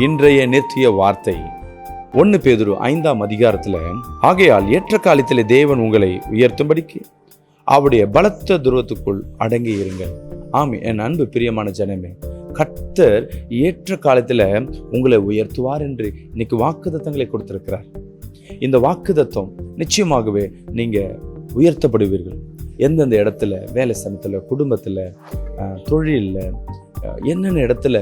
இன்றைய நித்திய வார்த்தை 1 பேதுரு 5ஆம் அதிகாரத்தில், ஆகையால் ஏற்ற காலத்திலே தேவன் உங்களை உயர்த்தும்படிக்கு அவருடைய பலத்த துருவத்துக்குள் அடங்கி இருங்கள். ஆமே, என் அன்பு பிரியமான ஜனமே, கர்த்தர் ஏற்ற காலத்தில் உங்களை உயர்த்துவார் என்று இன்னைக்கு வாக்குத்தத்தங்களை கொடுத்திருக்கிறார். இந்த வாக்குத்தத்தம் நிச்சயமாகவே நீங்க உயர்த்தப்படுவீர்கள். எந்தெந்த இடத்துல, வேலை ஸ்தலத்தில், குடும்பத்தில், தொழிலில், என்னென்ன இடத்துல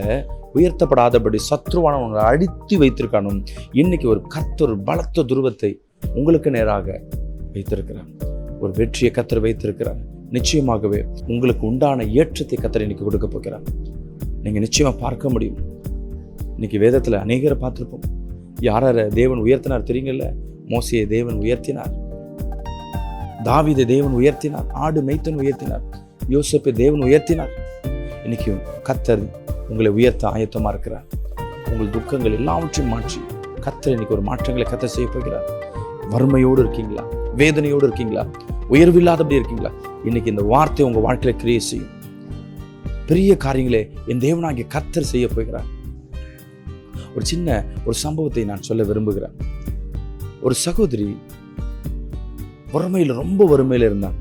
உயர்த்தப்படாதபடி சத்ருவான உங்களை அடித்து வைத்திருக்கானோ, இன்னைக்கு ஒரு கர்த்தர் பலத்த துருவத்தை உங்களுக்கு நேராக வைத்திருக்கிறார். ஒரு வெற்றியை கர்த்தர் வைத்திருக்கிறார். நிச்சயமாகவே உங்களுக்கு உண்டான ஏற்றத்தை கர்த்தர் இன்னைக்கு கொடுக்க போகிறார். நீங்க நிச்சயமா பார்க்க முடியும். இன்னைக்கு வேதத்துல அநேகரை பார்த்திருப்போம். யார தேவன் உயர்த்தினார் தெரியுங்கல்ல? மோசேயை தேவன் உயர்த்தினார், தாவீதை தேவன் உயர்த்தினார், ஆடு மேய்த்தன் உயர்த்தினார், யோசேப்பை தேவன் உயர்த்தினார். இன்னைக்கு கர்த்தர் உங்களை உயர்த்த ஆயத்தமா இருக்கிறார். உங்கள் துக்கங்கள் எல்லாவற்றையும் மாற்றி கர்த்தர் இன்னைக்கு ஒரு மாற்றங்களை கர்த்தர் செய்ய போகிறார். வறுமையோடு இருக்கீங்களா? வேதனையோடு இருக்கீங்களா? உயர்வில்லாதபடி இருக்கீங்களா? இன்னைக்கு இந்த வார்த்தை உங்க வாழ்க்கையில கிரியை செய்யும். பெரிய காரியங்களே என் தேவனாகிய கர்த்தர் செய்ய போகிறார். ஒரு சின்ன ஒரு சம்பவத்தை நான் சொல்ல விரும்புகிறேன். ஒரு சகோதரி ரொம்ப வறுமையில இருந்தாங்க.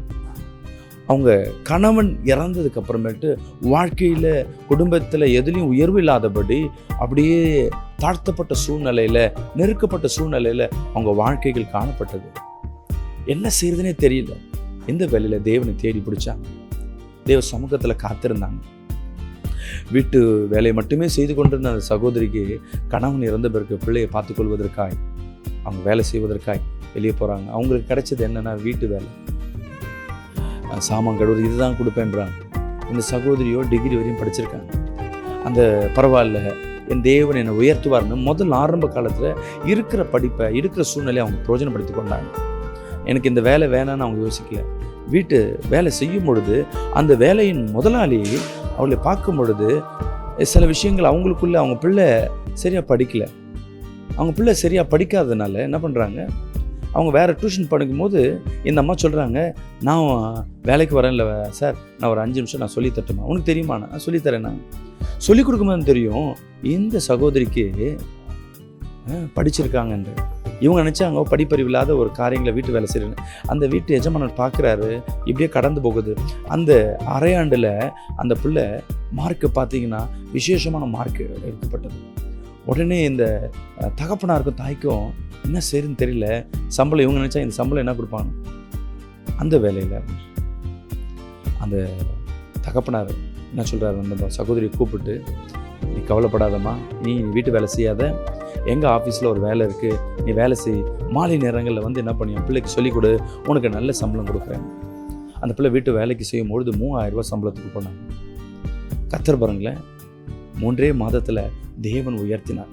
அவங்க கணவன் இறந்ததுக்கு அப்புறமேட்டு வாழ்க்கையில, குடும்பத்துல எதுலையும் உயர்வு இல்லாதபடி அப்படியே தாழ்த்தப்பட்ட சூழ்நிலையில, நெருக்கப்பட்ட சூழ்நிலையில அவங்க வாழ்க்கைகள் காணப்பட்டது. என்ன செய்யறதுனே தெரியல. இந்த வேலையில தேவனை தேடி பிடிச்சாங்க. தேவ சமூகத்துல காத்திருந்தாங்க. வீட்டு வேலையை மட்டுமே செய்து கொண்டிருந்த அந்த சகோதரிக்கு கணவன் இறந்த பிறகு பிள்ளையை பார்த்துக் கொள்வதற்காய், அவங்க வேலை செய்வதற்காய் வெளியே போறாங்க. அவங்களுக்கு கிடைச்சது என்னன்னா வீட்டு வேலை, சாமான் கழுவுறது, இதுதான் கொடுப்பேன்றாங்க. இந்த சகோதரியோ டிகிரி வரையும் படிச்சிருக்காங்க. அந்த பரவாயில்ல, என் தேவன் என்னை உயர்த்துவார்னு முதல் ஆரம்ப காலத்துல இருக்கிற படிப்பை, இருக்கிற சூழ்நிலையை அவங்க பிரயோஜனப்படுத்தி கொண்டாங்க. எனக்கு இந்த வேலை வேணான்னு அவங்க யோசிக்கல. வீட்டு வேலை செய்யும் பொழுது அந்த வேலையின் முதலாளி அவளை பார்க்கும் பொழுது சில விஷயங்கள் அவங்களுக்குள்ள, அவங்க பிள்ளை சரியா படிக்கல. அவங்க பிள்ளை சரியா படிக்காததுனால என்ன பண்றாங்க, அவங்க வேற டியூஷன் படிக்கும்போது இந்த அம்மா சொல்றாங்க, நான் வேலைக்கு வரேன்ல சார், நான் ஒரு 5 நிமிஷம் நான் சொல்லி தட்டுமா? உனக்கு தெரியுமா? நான் சொல்லித்தரேன். நான் சொல்லி கொடுக்கும்போது தெரியும் இந்த சகோதரிக்கு படிச்சிருக்காங்கன்று. இவங்க நினைச்சாங்க படிப்பறிவு இல்லாத ஒரு காரியங்களை வீட்டு வேலை செய்யறேன்னு. அந்த வீட்டு எஜமானர் பார்க்குறாரு, இப்படியே கடந்து போகுது. அந்த அரையாண்டில் அந்த பிள்ளை மார்க்கு பார்த்தீங்கன்னா விசேஷமான மார்க்கு எடுக்கப்பட்டது. உடனே இந்த தகப்பனாருக்கும் தாய்க்கும் என்ன செய்யுதுன்னு தெரியல. சம்பளம் இவங்க நினைச்சா இந்த சம்பளம் என்ன கொடுப்பாங்க? அந்த வேலையில் அந்த தகப்பனார் என்ன சொல்கிறாரு, அந்த சகோதரியை கூப்பிட்டு, நீ கவலைப்படாதம்மா, நீ வீட்டு வேலை செய்யாத, எங்கள் ஆஃபீஸில் ஒரு வேலை இருக்குது, நீ வேலை செய், மாலை நேரங்களில் வந்து என்ன பண்ணி பிள்ளைக்கு சொல்லிக் கொடு, உனக்கு நல்ல சம்பளம் கொடுக்குறேன். அந்த பிள்ளை வீட்டு வேலைக்கு செய்யும் பொழுது 3000 ரூபாய் சம்பளத்துக்கு போனாங்க. கர்த்தர் பாருங்களேன், 3 மாதத்தில் தேவன் உயர்த்தினார்.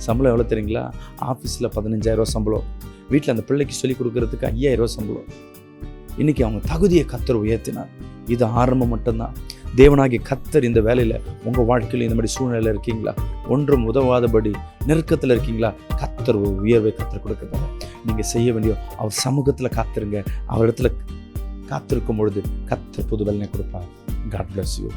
சம்பளம் எவ்வளோ தெரியுங்களா? ஆஃபீஸில் 15,000 ரூபா சம்பளம், வீட்டில் அந்த பிள்ளைக்கு சொல்லிக் கொடுக்கறதுக்கு 5,000 ரூபா சம்பளம். இன்னைக்கு அவங்க தகுதியை கர்த்தர் உயர்த்தினார். இது ஆரம்பம் மட்டும்தான். தேவனாகிய கர்த்தர் இந்த வேலையில் உங்கள் வாழ்க்கையில் இந்த மாதிரி சூழ்நிலையில் இருக்கீங்களா? ஒன்றும் உதவாதபடி நெருக்கத்தில் இருக்கீங்களா? கர்த்தர் உயர்வை கர்த்தர் கொடுக்குறாங்க. நீங்கள் செய்ய வேண்டிய அவர் சமூகத்தில் காத்திருங்க. அவர் இடத்துல காத்திருக்கும் பொழுது கர்த்தர் புது பலனை கொடுப்பார். God bless you.